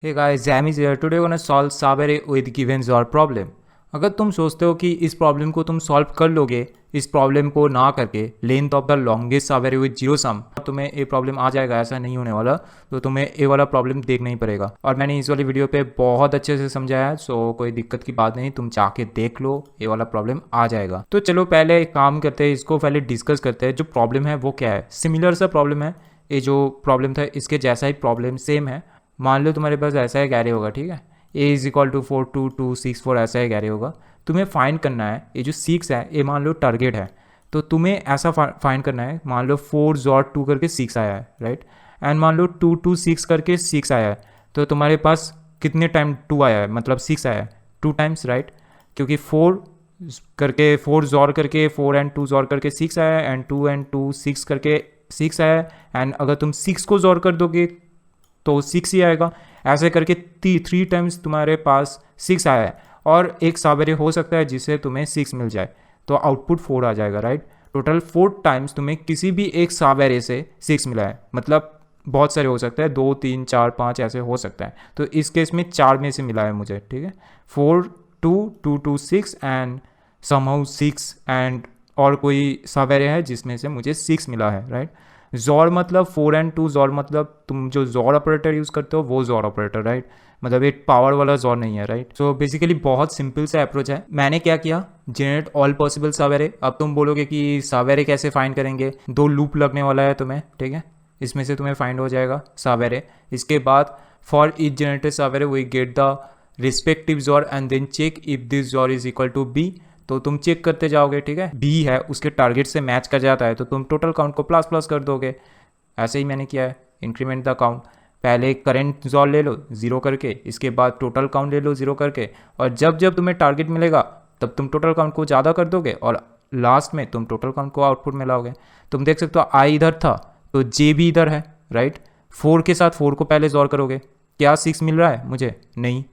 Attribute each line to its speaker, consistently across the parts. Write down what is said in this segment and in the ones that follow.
Speaker 1: Hey guys, Jam is here. Today we're gonna solve Sabere with given or problem. अगर तुम सोचते हो कि इस प्रॉब्लम को तुम सॉल्व कर लोगे इस प्रॉब्लम को ना करके length of the longest subarray with zero sum, तुम्हें ये प्रॉब्लम आ जाएगा, ऐसा नहीं होने वाला। तो तुम्हें ये वाला प्रॉब्लम देखना ही पड़ेगा और मैंने इस वाली वीडियो पे बहुत अच्छे से समझाया है, सो कोई दिक्कत की बात नहीं, तुम जाके देख लो, ये वाला प्रॉब्लम आ जाएगा। तो चलो पहले एक काम करते हैं, इसको पहले डिस्कस करते हैं। जो प्रॉब्लम है वो क्या है, सिमिलर सा प्रॉब्लम है। ये जो प्रॉब्लम था इसके जैसा ही प्रॉब्लम सेम है। मान लो तुम्हारे पास ऐसा एक एरे होगा, ठीक है, ए इज इक्वल टू 4 2 2 6 4 ऐसा एक एरे होगा। तुम्हें फाइंड करना है ये जो 6 है, ये मान लो टारगेट है, तो तुम्हें ऐसा फाइंड करना है। मान लो 4 जॉट 2 करके 6 आया है, राइट, एंड मान लो 2 2 6 करके 6 आया है। तो तुम्हारे पास कितने टाइम 2 आया है, मतलब 6 आया है 2 टाइम्स, राइट, क्योंकि 4 करके 4 जॉर करके 4 एंड 2 जॉर करके 6 आया है, एंड 2 एंड 2 6 करके 6 आया है, एंड अगर तुम 6 को जॉर कर दोगे तो 6 ही आएगा। ऐसे करके 3 टाइम्स तुम्हारे पास 6 आया है, और एक सावेरे हो सकता है जिससे तुम्हें 6 मिल जाए, तो आउटपुट 4 आ जाएगा, राइट। टोटल 4 टाइम्स तुम्हें किसी भी एक सावेरे से 6 मिला है, मतलब बहुत सारे हो सकते हैं, 2 3 4 5 ऐसे हो सकता है। तो इस केस में 4 में से मिला है मुझे, ठीक है, 4 2 2 2 6 एंड समहाउ 6 एंड और कोई सावेरे है जिसमें से मुझे 6 मिला है, राइट। जॉर मतलब 4 एंड 2 जॉर मतलब तुम जो जॉर ऑपरेटर यूज़ करते हो वो जॉर ऑपरेटर, राइट, मतलब एक पावर वाला जॉर नहीं है, राइट। सो बेसिकली बहुत सिंपल सा अप्रोच है। मैंने क्या किया, जनरेट ऑल पॉसिबल सावेरे। अब तुम बोलोगे कि सावेरे कैसे फाइंड करेंगे, 2 लूप लगने वाला है तुम्हें, ठीक है, इसमें से तुम्हें फाइंड हो जाएगा सावेरे। इसके बाद for each generated subarray we get the respective XOR and then check if this XOR is equal to B. तो तुम चेक करते जाओगे, ठीक है, बी है उसके टारगेट से मैच कर जाता है तो तुम टोटल काउंट को प्लस प्लस कर दोगे। ऐसे ही मैंने किया है, इंक्रीमेंट द काउंट। पहले करंट जॉल ले लो 0 करके, इसके बाद टोटल काउंट ले लो 0 करके, और जब जब तुम्हें टारगेट मिलेगा तब तुम टोटल काउंट को ज़्यादा कर दोगे और लास्ट में तुम टोटल काउंट को आउटपुट में लाओगे। तुम देख सकते हो आई इधर था तो जे भी इधर है, राइट। 4 के साथ 4 को पहले जॉल करोगे, क्या 6 मिल रहा है मुझे, नहीं,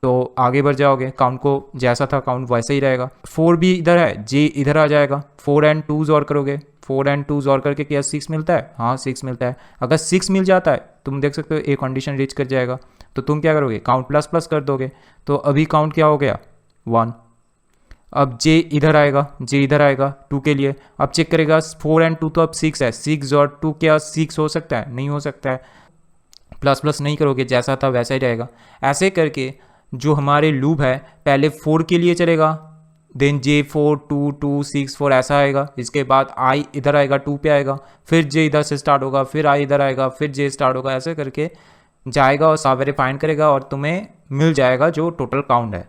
Speaker 1: तो आगे बढ़ जाओगे, काउंट को जैसा था काउंट वैसे ही रहेगा। 4 भी इधर है, जे इधर आ जाएगा, 4 एंड 2 जोड़ करोगे, 4 एंड 2 जोड़ करके क्या 6 मिलता है, हाँ 6 मिलता है। अगर 6 मिल जाता है तुम देख सकते हो एक कंडीशन रीच कर जाएगा, तो तुम क्या करोगे, काउंट प्लस प्लस कर दोगे। तो अभी काउंट क्या हो गया 1। अब जे इधर आएगा, जे इधर आएगा 2 के लिए, अब चेक करेगा 4 एंड 2 तो अब 6 है, 6 जोड़ 2 क्या 6 हो सकता है, नहीं हो सकता है, प्लस प्लस नहीं करोगे, जैसा था वैसा ही रहेगा। ऐसे करके जो हमारे लूप है पहले 4 के लिए चलेगा, देन जे 4 2 2 6 4 ऐसा आएगा, इसके बाद आई इधर आएगा 2 पे आएगा, फिर जे इधर से स्टार्ट होगा, फिर आई इधर आएगा, फिर जे स्टार्ट होगा, ऐसे करके जाएगा और सावेरे फाइंड करेगा और तुम्हें मिल जाएगा जो टोटल काउंट है।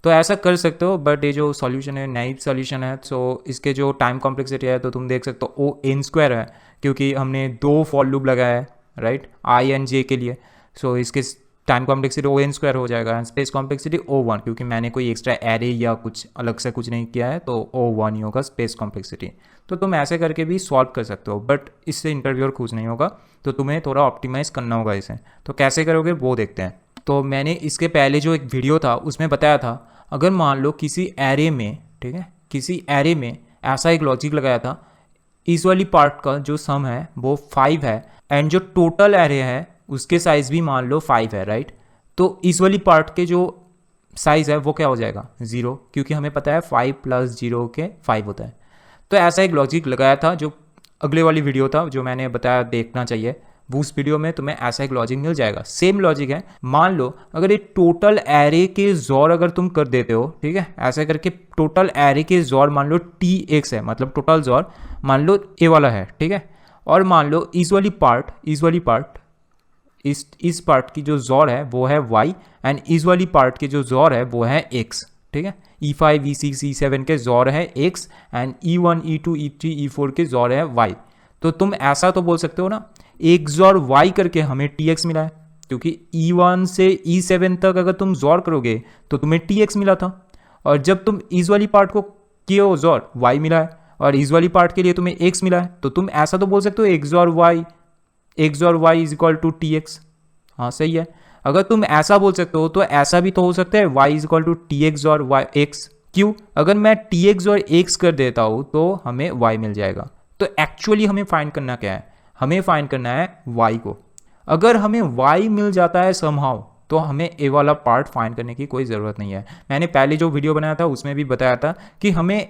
Speaker 1: तो ऐसा कर सकते हो, बट ये जो सॉल्यूशन है नाइव सॉल्यूशन है, सो इसके जो टाइम कॉम्प्लेक्सिटी है तो तुम देख सकते हो ओ n स्क्वायर है, क्योंकि हमने 2 फॉर लूप लगाया है, राइट, आई एंड जे के लिए। सो इसके time complexity O n square हो जाएगा, एंड स्पेस कॉम्प्लेक्सिटी O1, क्योंकि मैंने कोई एक्स्ट्रा एरे या कुछ अलग से कुछ नहीं किया है, तो O1 ही होगा स्पेस कॉम्प्लेक्सिटी। तो तुम ऐसे करके भी सॉल्व कर सकते हो, बट इससे इंटरव्यूअर खुश नहीं होगा, तो तुम्हें थोड़ा ऑप्टिमाइज़ करना होगा इसे। तो कैसे करोगे वो देखते हैं। तो मैंने इसके पहले जो एक वीडियो था उसमें बताया था, अगर मान लो किसी एरे में, ठीक है, किसी एरे में ऐसा एक लॉजिक लगाया था, इस वाली पार्ट का जो सम है वो 5 है, एंड जो टोटल एरे है उसके साइज़ भी मान लो 5 है, राइट। तो इस वाली पार्ट के जो साइज़ है वो क्या हो जाएगा 0, क्योंकि हमें पता है 5 + 0 के 5 होता है। तो ऐसा एक लॉजिक लगाया था, जो अगले वाली वीडियो था जो मैंने बताया देखना चाहिए, वो उस वीडियो में तुम्हें ऐसा एक लॉजिक मिल जाएगा। सेम लॉजिक है, मान लो अगर ये टोटल एरे के जोर अगर तुम कर देते हो, ठीक है, ऐसे करके टोटल एरे के जोर मान लो Tx है, मतलब टोटल जोर मान लो ए वाला है, ठीक है, और मान लो इस वाली पार्ट इस पार्ट की जो जोर है वो है y, एंड इस वाली पार्ट की जो जोर है वो है x, ठीक है, E5 E6 E7 के जोर है x, and E1 E2 E3 E4 के जोर है y। तो तुम ऐसा तो बोल सकते हो ना, एक जोर y करके हमें Tx मिला है, क्योंकि E1 से E7 तक अगर तुम जोर करोगे तो तुम्हें Tx मिला था, और जब तुम इस वाली पार्ट को किए हो जोर y मिला है, और इस वाली पार्ट के लिए तुम्हें x मिला है, तो तुम ऐसा तो बोल सकते हो x XOR y is equal to Tx। हाँ सही है। अगर तुम ऐसा बोल सकते हो तो ऐसा भी तो हो सकता है y is equal to Tx XOR x। क्यों, अगर मैं Tx जोर x कर देता हूँ तो हमें y मिल जाएगा। तो एक्चुअली हमें फाइंड करना क्या है, हमें फाइंड करना है y को। अगर हमें y मिल जाता है समहाउ, तो हमें ए वाला पार्ट फाइंड करने की कोई ज़रूरत नहीं है। मैंने पहले जो वीडियो बनाया था उसमें भी बताया था कि हमें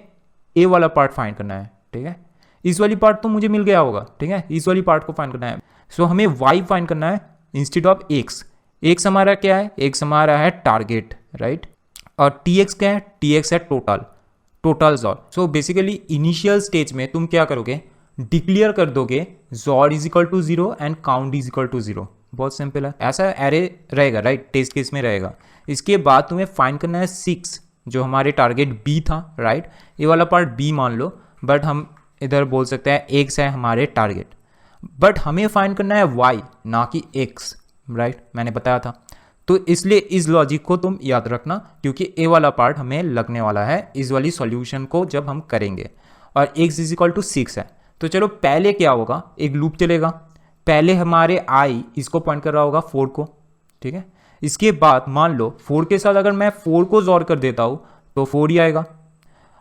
Speaker 1: ए वाला पार्ट फाइंड करना है, ठीक है। इस वाली पार्ट तो मुझे मिल गया होगा, ठीक है, इस वाली पार्ट को फाइंड करना है। सो हमें वाई फाइंड करना है इंस्टेड ऑफ एक्स। एक्स हमारा क्या है, एक्स हमारा है टारगेट, राइट, और टी एक्स क्या है, टी एक्स है total XOR. So basically initial stage में तुम क्या करोगे, डिक्लेयर कर दोगे XOR is equal to 0 and count is equal to 0। बहुत सिंपल है, ऐसा एरे रहेगा, राइट, टेस्ट केस में रहेगा। इसके बाद तुम्हें फाइंड करना है 6 जो हमारे टारगेट बी था, राइट। ये वाला पार्ट बी मान लो, बट हम इधर बोल सकते हैं एक्स है हमारे टारगेट, बट हमें फाइंड करना है वाई ना कि एक्स, राइट, मैंने बताया था। तो इसलिए इस लॉजिक को तुम याद रखना, क्योंकि ए वाला पार्ट हमें लगने वाला है इस वाली सॉल्यूशन को जब हम करेंगे। और एक्स इज इक्वल टू 6 है, तो चलो पहले क्या होगा, एक लूप चलेगा। पहले हमारे आई इसको पॉइंट कर रहा होगा 4 को, ठीक है। इसके बाद मान लो 4 के साथ अगर मैं 4 को जॉर कर देता हूँ तो 4 ही आएगा।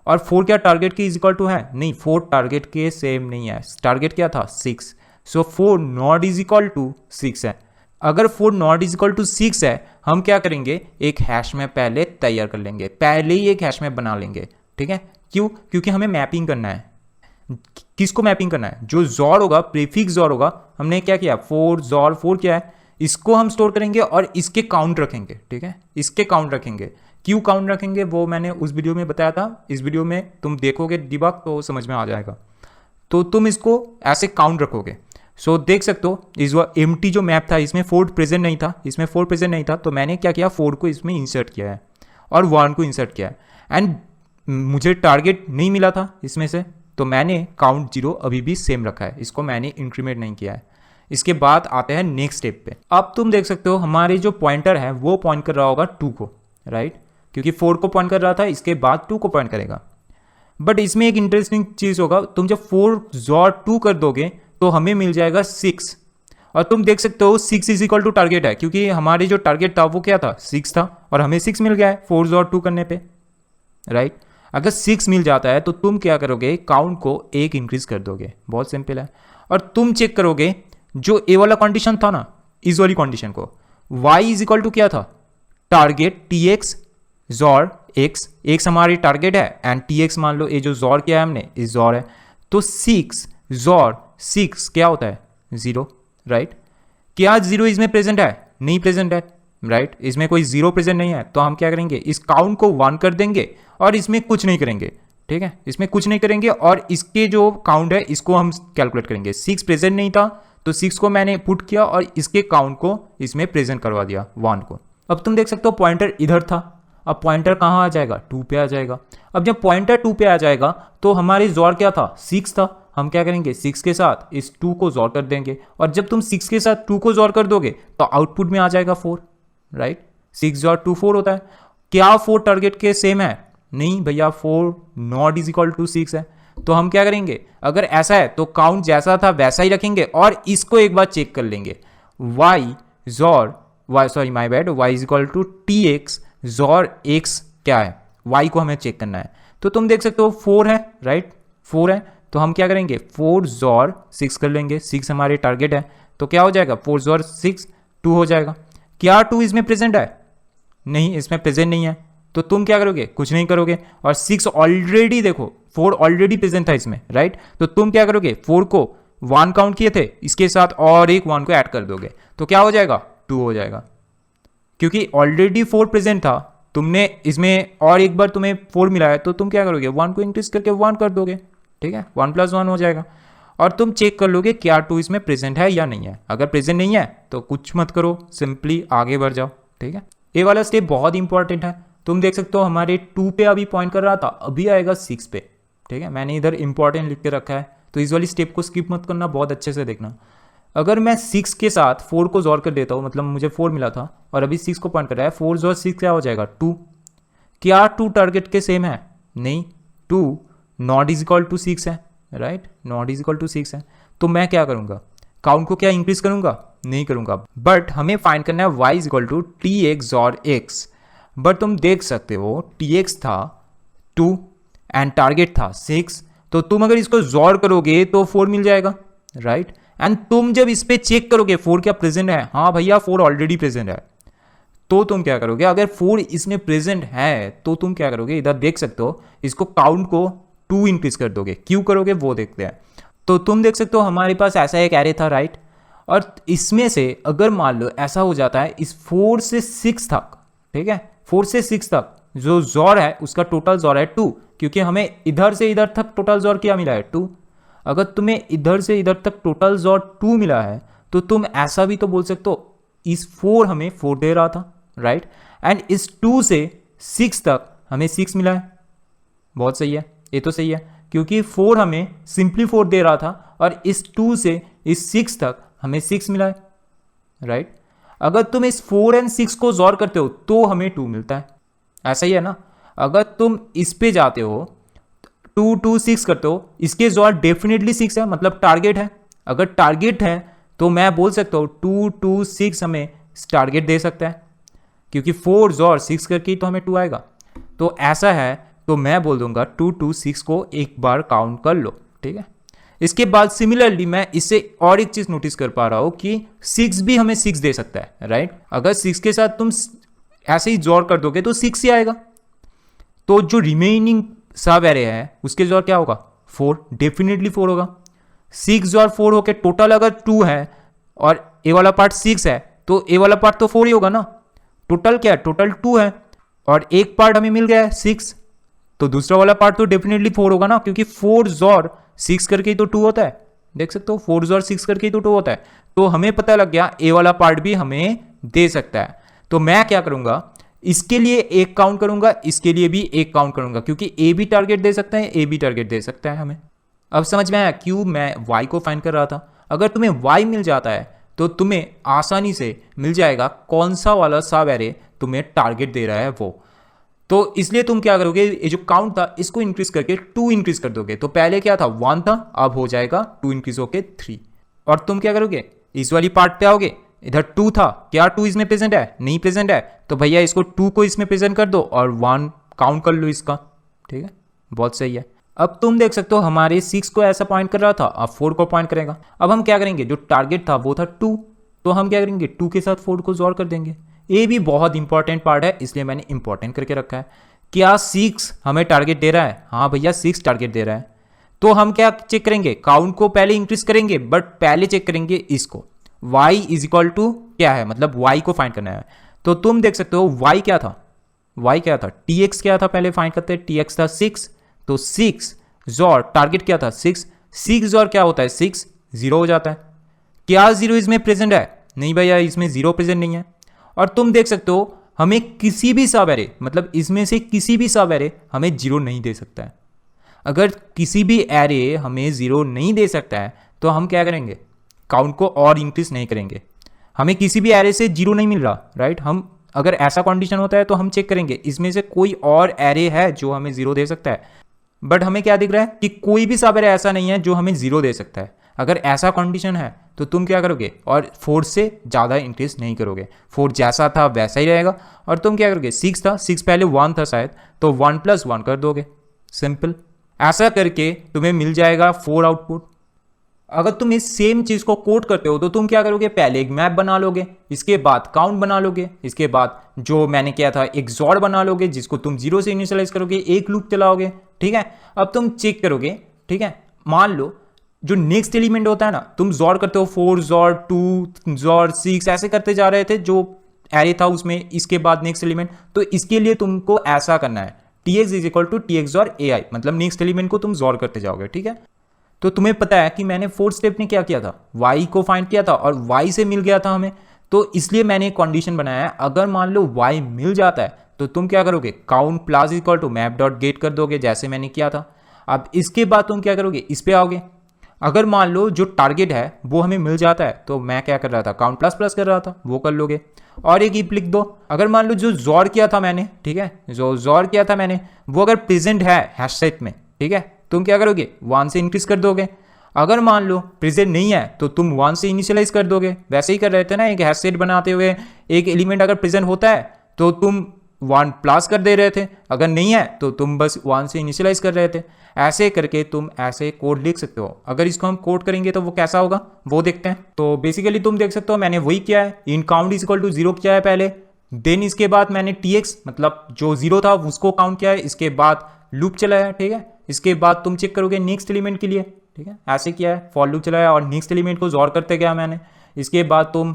Speaker 1: और 4 क्या टारगेट के इज इक्वल टू है, नहीं, 4 टारगेट के सेम नहीं है। टारगेट क्या था 6, सो 4 नॉट इज इक्वल टू 6 है। अगर 4 नॉट इज इक्वल टू 6 है, हम क्या करेंगे, एक हैश में पहले तैयार कर लेंगे, पहले ही एक हैश में बना लेंगे, ठीक है। क्यों, क्योंकि हमें मैपिंग करना है। किसको मैपिंग करना है, जो जॉर होगा, प्रीफिक्स जॉर होगा। हमने क्या किया, 4 जॉर 4 क्या है, इसको हम स्टोर करेंगे और इसके काउंट रखेंगे, ठीक है, इसके काउंट रखेंगे। क्यों काउंट रखेंगे वो मैंने उस वीडियो में बताया था, इस वीडियो में तुम देखोगे डिबग तो समझ में आ जाएगा। तो तुम इसको ऐसे काउंट रखोगे। सो देख सकते हो इस एम्प्टी जो मैप था इसमें 4 प्रेजेंट नहीं था, इसमें 4 प्रेजेंट नहीं था, तो मैंने क्या किया, 4 को इसमें इंसर्ट किया है और 1 को इंसर्ट किया है। एंड मुझे टारगेट नहीं मिला था इसमें से, तो मैंने काउंट 0 अभी भी सेम रखा है, इसको मैंने इंक्रीमेंट नहीं किया है। इसके बाद आते हैं नेक्स्ट स्टेप पे। अब तुम देख सकते हो हमारे जो पॉइंटर है वो पॉइंट कर रहा होगा 2 को, राइट, क्योंकि 4 को पॉइंट कर रहा था, इसके बाद 2 को पॉइंट करेगा। बट इसमें एक इंटरेस्टिंग चीज़ होगा, तुम जब 4 जॉर 2 कर दोगे तो हमें मिल जाएगा 6। और तुम देख सकते हो 6 इज इक्वल टू टारगेट है, क्योंकि हमारे जो टारगेट था वो क्या था, 6 था, और हमें 6 मिल गया है 4 जॉर 2 करने पे, राइट। अगर 6 मिल जाता है तो तुम क्या करोगे, काउंट को 1 इंक्रीज कर दोगे, बहुत सिंपल है। और तुम चेक करोगे जो ए वाला कंडीशन था ना, इस वाली कंडीशन को, y इज इक्वल टू क्या था, target T X XOR x, x हमारी टारगेट है एंड टी एक्स मान लो ये जो जॉर किया है हमने, इस जॉर है, तो 6 जॉर 6 क्या होता है 0, राइट। क्या 0 इसमें प्रेजेंट है, नहीं प्रेजेंट है, राइट, इसमें कोई 0 प्रेजेंट नहीं है। तो हम क्या करेंगे, इस काउंट को 1 कर देंगे और इसमें कुछ नहीं करेंगे, ठीक है, इसमें कुछ नहीं करेंगे। और इसके जो काउंट है इसको हम कैलकुलेट करेंगे। 6 प्रेजेंट नहीं था तो 6 को मैंने पुट किया और इसके काउंट को इसमें प्रेजेंट करवा दिया 1 को। अब तुम देख सकते हो पॉइंटर इधर था, अब पॉइंटर कहाँ आ जाएगा, 2 पे आ जाएगा। अब जब पॉइंटर 2 पे आ जाएगा तो हमारी जॉर क्या था, 6 था, हम क्या करेंगे 6 के साथ इस 2 को जॉर कर देंगे। और जब तुम 6 के साथ 2 को जॉर कर दोगे तो आउटपुट में आ जाएगा 4, राइट। 6 जॉर 2 4 होता है। क्या 4 टारगेट के सेम है, नहीं भैया, 4 नॉट इज इक्वल टू 6 है। तो हम क्या करेंगे, अगर ऐसा है तो काउंट जैसा था वैसा ही रखेंगे और इसको एक बार चेक कर लेंगे, y is equal to T X XOR X क्या है, y को हमें चेक करना है। तो तुम देख सकते हो 4 है, राइट, 4 है, तो हम क्या करेंगे 4 जॉर 6 कर लेंगे, 6 हमारे टारगेट है, तो क्या हो जाएगा 4 जॉर 6 2 हो जाएगा। क्या 2 इसमें प्रेजेंट है, नहीं, इसमें प्रेजेंट नहीं है, तो तुम क्या करोगे, कुछ नहीं करोगे। और 6 ऑलरेडी देखो 4 ऑलरेडी प्रेजेंट था इसमें, राइट, तो तुम क्या करोगे 4 को 1 काउंट किए थे, इसके साथ और एक 1 को ऐड कर दोगे, तो क्या हो जाएगा 2 हो जाएगा, क्योंकि ऑलरेडी 4 प्रेजेंट था, तुमने इसमें और एक बार तुम्हें 4 मिला है, तो तुम क्या करोगे 1 को इंक्रीज करके 1 कर दोगे, ठीक है, 1 + 1 हो जाएगा। और तुम चेक कर लोगे क्या 2 इसमें प्रेजेंट है या नहीं है। अगर प्रेजेंट नहीं है तो कुछ मत करो, सिंपली आगे बढ़ जाओ, ठीक है। ये वाला स्टेप बहुत इंपॉर्टेंट है। तुम देख सकते हो हमारे 2 पे अभी पॉइंट कर रहा था, अभी आएगा 6 पे, ठीक है, मैंने इधर इंपॉर्टेंट लिख के रखा है, तो इस वाली स्टेप को स्किप मत करना, बहुत अच्छे से देखना। अगर मैं 6 के साथ 4 को जॉर कर देता हूँ, मतलब मुझे 4 मिला था और अभी 6 को पॉइंट कर रहा है, 4 जॉर 6 क्या हो जाएगा 2। क्या 2 टारगेट के सेम है, नहीं, 2 नॉट इज इक्वल टू 6 है, right, not is equal to 6 है। तो मैं क्या करूँगा, काउंट को क्या इंक्रीज करूँगा, नहीं करूँगा, बट हमें फाइंड करना है y is equal to T X XOR X. But तुम देख सकते हो टी एक्स था 2 एंड टारगेट था 6, तो तुम अगर इसको जॉर करोगे तो 4 मिल जाएगा, राइट। एंड तुम जब इस पे चेक करोगे 4 क्या प्रेजेंट है, हाँ भैया 4 ऑलरेडी प्रेजेंट है, तो तुम क्या करोगे, अगर 4 इसमें प्रेजेंट है तो तुम क्या करोगे, इधर देख सकते हो, इसको काउंट को 2 इंक्रीज कर दोगे। क्यों करोगे वो देखते हैं। तो तुम देख सकते हो हमारे पास ऐसा एक एरे था, राइट, और इसमें से अगर मान लो ऐसा हो जाता है इस 4 से 6 तक, ठीक है, 4 से 6 तक जो जॉर है उसका टोटल जॉर है 2, क्योंकि हमें इधर से इधर तक टोटल जॉर क्या मिला है 2। अगर तुम्हें इधर से इधर तक टोटल जॉर 2 मिला है तो तुम ऐसा भी तो बोल सकते हो इस 4 हमें 4 दे रहा था, राइट, एंड इस 2 से 6 तक हमें 6 मिला है। बहुत सही है, ये तो सही है, क्योंकि 4 हमें सिंपली 4 दे रहा था और इस 2 से इस 6 तक हमें 6 मिला है, राइट। अगर तुम इस 4 एंड 6 को जोड़ करते हो तो हमें 2 मिलता है, ऐसा ही है ना। अगर तुम इस पे जाते हो 2 2 6 करते हो, इसके जोड़ डेफिनेटली 6 है, मतलब टारगेट है। अगर टारगेट है तो मैं बोल सकता हूँ 2 2 6 हमें टारगेट दे सकता है, क्योंकि 4 जोड़ 6 करके ही तो हमें 2 आएगा। तो ऐसा है, तो मैं बोल दूंगा 2 2 6 को एक बार काउंट कर लो, ठीक है। इसके बाद सिमिलरली मैं इससे और एक चीज नोटिस कर पा रहा हूं कि 6 भी हमें 6 दे सकता है, राइट। अगर 6 के साथ तुम ऐसे ही जोड़ कर दोगे तो 6 ही आएगा। तो जो रिमेनिंग सब एरे है उसके जोड़ क्या होगा, 4, डेफिनेटली 4 होगा। 6 जोड़ 4 होके टोटल अगर 2 है और ए वाला पार्ट 6 है तो ए वाला पार्ट तो 4 ही होगा ना। टोटल क्या है, टोटल 2 है और एक पार्ट हमें मिल गया है 6, तो दूसरा वाला पार्ट तो डेफिनेटली 4 होगा ना, क्योंकि 4 जोड़ 6 करके ही तो 2 होता है। देख सकते हो 4 जोड़ 6 करके ही तो 2 होता है। तो हमें पता लग गया ए वाला पार्ट भी हमें दे सकता है। तो मैं क्या करूंगा, इसके लिए एक काउंट करूंगा, इसके लिए भी एक काउंट करूंगा, क्योंकि ए भी टारगेट दे सकता है, ए भी टारगेट दे सकता है हमें। अब समझ में आया क्यों मैं y को फाइंड कर रहा था। अगर तुम्हें y मिल जाता है तो तुम्हें आसानी से मिल जाएगा कौन सा वाला सब एरे तुम्हें टारगेट दे रहा है वो। तो इसलिए तुम क्या करोगे, ये जो काउंट था इसको इंक्रीज करके 2 इंक्रीज कर दोगे। तो पहले क्या था 1 था, अब हो जाएगा 2 इंक्रीज होके 3। और तुम क्या करोगे, इस वाली पार्ट पे आओगे, इधर 2 था, क्या 2 इसमें प्रेजेंट है, नहीं प्रेजेंट है, तो भैया इसको 2 को इसमें प्रेजेंट कर दो और 1 काउंट कर लो इसका, ठीक है, बहुत सही है। अब तुम देख सकते हो हमारे 6 को ऐसा पॉइंट कर रहा था, अब 4 को पॉइंट करेगा। अब हम क्या करेंगे, जो टारगेट था वो था 2, तो हम क्या करेंगे 2 के साथ 4 को जोड़ कर देंगे। ये भी बहुत इंपॉर्टेंट पार्ट है, इसलिए मैंने इंपॉर्टेंट करके रखा है। क्या 6 हमें टारगेट दे रहा है, हाँ भैया 6 टारगेट दे रहा है। तो हम क्या चेक करेंगे, काउंट को पहले इंक्रीज करेंगे, बट पहले चेक करेंगे इसको, y इज इक्वल टू क्या है, मतलब y को फाइंड करना है। तो तुम देख सकते हो y क्या था, y क्या था, tx क्या था, पहले फाइंड करते हैं। tx था 6, तो 6 जोर टारगेट क्या था 6, 6 जोर क्या होता है 6, 0 हो जाता है। क्या 0 इसमें प्रेजेंट है, नहीं भैया इसमें 0 प्रेजेंट नहीं है। और तुम देख सकते हो हमें किसी भी सब एरे, मतलब इसमें से किसी भी सब एरे हमें 0 नहीं दे सकता है। अगर किसी भी एरे हमें 0 नहीं दे सकता है तो हम क्या करेंगे, काउंट को और इंक्रीज नहीं करेंगे। हमें किसी भी एरे से 0 नहीं मिल रहा, राइट। हम अगर ऐसा कंडीशन होता है तो हम चेक करेंगे इसमें से कोई और एरे है जो हमें 0 दे सकता है, बट हमें क्या दिख रहा है कि कोई भी सब एरे ऐसा नहीं है जो हमें 0 दे सकता है। अगर ऐसा कंडीशन है तो तुम क्या करोगे, और 4 से ज़्यादा इंक्रीज नहीं करोगे, 4 जैसा था वैसा ही रहेगा। और तुम क्या करोगे, 6 था, 6 पहले 1 था शायद, तो 1 + 1 कर दोगे, सिंपल। ऐसा करके तुम्हें मिल जाएगा 4 आउटपुट। अगर तुम इस सेम चीज़ को कोड करते हो तो तुम क्या करोगे, पहले एक मैप बना लोगे, इसके बाद काउंट बना लोगे, इसके बाद जो मैंने किया था एक जॉड़ बना लोगे जिसको तुम 0 से इनिशियलाइज करोगे, एक लूप चलाओगे, ठीक है। अब तुम चेक करोगे, ठीक है, मान लो जो नेक्स्ट एलिमेंट होता है ना, तुम जोड़ करते हो 4 जोड़ 2 जोड़ 6 ऐसे करते जा रहे थे, जो एरे था उसमें इसके बाद नेक्स्ट एलिमेंट। तो इसके लिए तुमको ऐसा करना है, tx is equal to tx जोड़ ai, मतलब नेक्स्ट एलिमेंट को तुम जोड़ करते जाओगे, ठीक है। तो तुम्हें पता है कि मैंने 4th स्टेप में क्या किया था, y को फाइंड किया था और y से मिल गया था हमें, तो इसलिए मैंने एक कंडीशन बनाया है। अगर मान लो y मिल जाता है तो तुम क्या करोगे, count plus equal to map dot get कर दोगे, जैसे मैंने किया था। अब इसके बाद तुम क्या करोगे, इस पे आओगे। अगर मान लो जो टारगेट है वो हमें मिल जाता है, तो मैं क्या कर रहा था, काउंट प्लस प्लस कर रहा था, वो कर लोगे। और एक इफ लिख दो, अगर मान लो जो जोड़ किया था मैंने, ठीक है, जो जोड़ किया था मैंने वो अगर प्रेजेंट है हैश सेट में, ठीक है, तुम क्या करोगे 1 से इंक्रीज कर दोगे। अगर मान लो प्रेजेंट नहीं है तो तुम 1 से इनिशियलाइज कर दोगे, वैसे ही कर रहे थे ना, एक हैश सेट बनाते हुए एक एलिमेंट अगर प्रेजेंट होता है तो तुम 1 प्लस कर दे रहे थे, अगर नहीं है तो तुम बस 1 से इनिशियलाइज कर रहे थे। ऐसे करके तुम ऐसे कोड लिख सकते हो। अगर इसको हम कोड करेंगे तो वो कैसा होगा वो देखते हैं। तो बेसिकली तुम देख सकते हो मैंने वही किया है, इन काउंट इज इक्वल टू 0 किया है पहले, देन इसके बाद मैंने tx मतलब जो 0 था उसको काउंट किया है, इसके बाद लूप चलाया, ठीक है। इसके बाद तुम चेक करोगे नेक्स्ट एलिमेंट के लिए, ठीक है, ऐसे किया है, फॉर लूप चलाया और नेक्स्ट एलिमेंट को जोर करते गया मैंने। इसके बाद तुम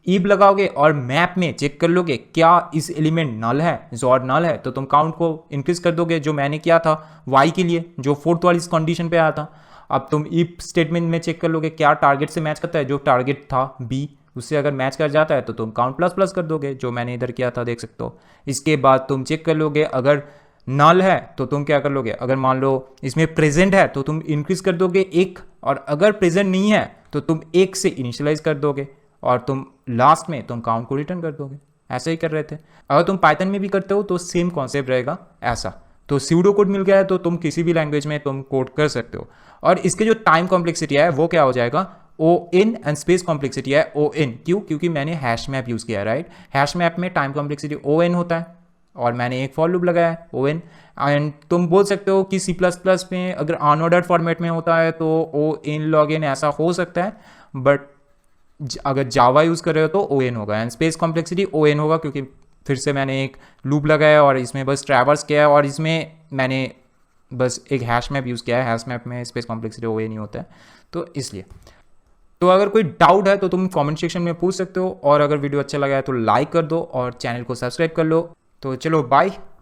Speaker 1: ईब लगाओगे और मैप में चेक कर लोगे क्या इस एलिमेंट नल है, जोर नल है, तो तुम काउंट को इंक्रीज कर दोगे, जो मैंने किया था y के लिए, जो फोर्थ वाली कंडीशन पे आया था। अब तुम इफ स्टेटमेंट में चेक कर लोगे क्या टारगेट से मैच करता है, जो टारगेट था b उससे अगर मैच कर जाता है तो तुम काउंट प्लस प्लस कर दोगे, जो मैंने इधर किया था, देख सकते हो। इसके बाद तुम चेक कर लोगे अगर नल है तो तुम क्या कर लोगे, अगर मान लो इसमें प्रेजेंट है तो तुम इंक्रीज कर दोगे 1, और अगर प्रेजेंट नहीं है तो तुम 1 से इनिशियलाइज कर दोगे और तुम लास्ट में तुम काउंट को रिटर्न कर दोगे। ऐसे ही कर रहे थे। अगर तुम पाइथन में भी करते हो तो सेम कॉन्सेप्ट रहेगा ऐसा। तो स्यूडो कोड मिल गया है तो तुम किसी भी लैंग्वेज में तुम कोड कर सकते हो। और इसके जो टाइम कॉम्प्लेक्सिटी है वो क्या हो जाएगा, ओ इन, एंड स्पेस कॉम्प्लेक्सिटी है ओ इन। क्यों? क्योंकि मैंने हैश मैप यूज़ किया है, राइट। हैश मैप में टाइम कॉम्प्लेक्सिटी ओ एन होता है और मैंने एक फॉर लूप लगाया है ओ एन। एंड तुम बोल सकते हो कि C++ में अगर अनऑर्डर्ड फॉर्मेट में होता है तो ओ इन लॉग इन ऐसा हो सकता है, बट अगर जावा यूज़ कर रहे हो तो ओ एन होगा, and space complexity O N होगा, क्योंकि फिर से मैंने एक लूप लगाया और इसमें बस ट्रैवर्स किया है और इसमें मैंने बस एक हैश मैप यूज़ किया है। हैश मैप में स्पेस कॉम्प्लेक्सिटी ओ एन ही होता है, तो इसलिए। तो अगर कोई डाउट है तो तुम कमेंट सेक्शन में पूछ सकते हो, और अगर वीडियो अच्छा लगा है तो लाइक कर दो और चैनल को सब्सक्राइब कर लो। तो चलो बाय।